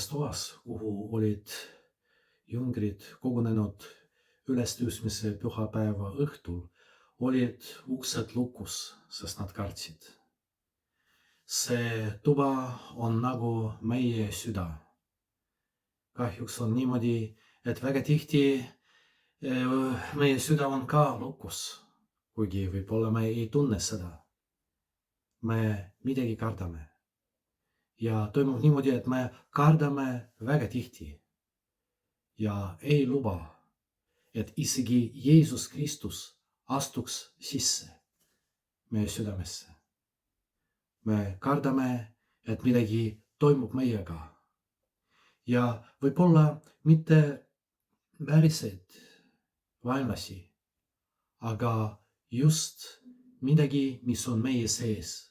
selles toas, kuhu olid jüngrid kogunenud ülestõusmise pühapäeva õhtul, olid uksed lukus, sest nad kartsid. See tuba on nagu meie süda. Kahjuks on niimoodi, et väga tihti meie süda on ka lukus, kuigi võib-olla me ei tunne seda. Me midagi kardame. Ja toimub niimoodi, et me kardame väga tihti ja ei luba, et isegi Jeesus Kristus astuks sisse meie südamesse. Me kardame, et midagi toimub meiega. Ja võib-olla mitte päriselt vaenlasi, aga just midagi, mis on meie sees.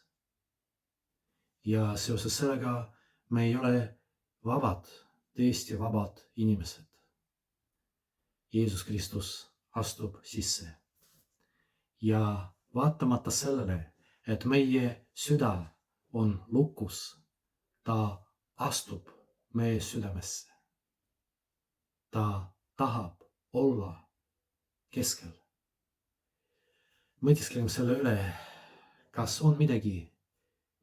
Ja seoses sellega me ei ole vabad, tõesti vabad inimesed. Jeesus Kristus astub sisse. Ja vaatamata sellele, et meie süda on lukus, ta astub meie südamesse. Ta tahab olla keskel. Mõtiskleme selle üle, kas on midagi,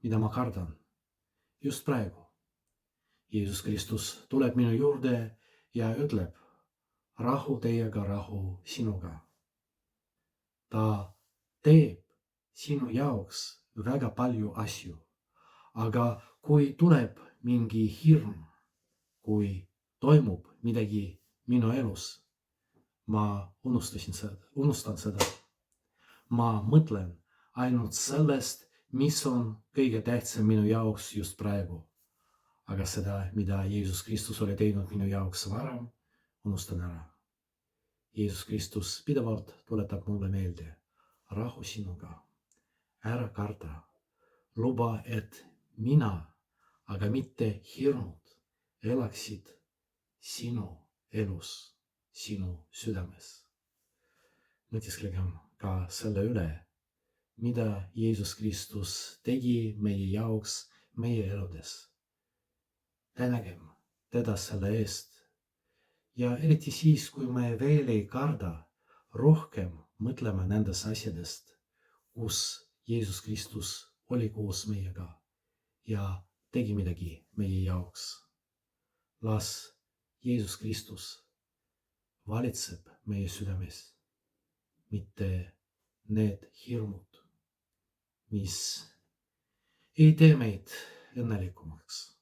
mida ma kardan just praegu. Jeesus Kristus tuleb minu juurde ja ütleb, rahu teiega, rahu sinuga. Ta teeb sinu jaoks väga palju asju, aga kui tuleb mingi hirm, kui toimub midagi minu elus, ma unustan seda. Ma mõtlen ainult sellest, mis on kõige tähtsam minu jaoks just praegu. Aga seda, mida Jeesus Kristus oli teinud minu jaoks varem, unustan ära. Jeesus Kristus pidevalt tuletab mulle meelde, rahu sinuga, ära karda, luba, et mina, aga mitte hirmud, elaksid sinu elus, sinu südames. Mõtisklegem ka selle üle, mida Jeesus Kristus tegi meie jaoks meie eludes. Tänagem teda selle eest. Ja eriti siis, kui me veel ei karda, rohkem mõtleme nendest asjadest, kus Jeesus Kristus oli koos meiega ja tegi midagi meie jaoks. Las Jeesus Kristus valitseb meie südames, mitte need hirmud, mis ei tee meid õnnelikumaks.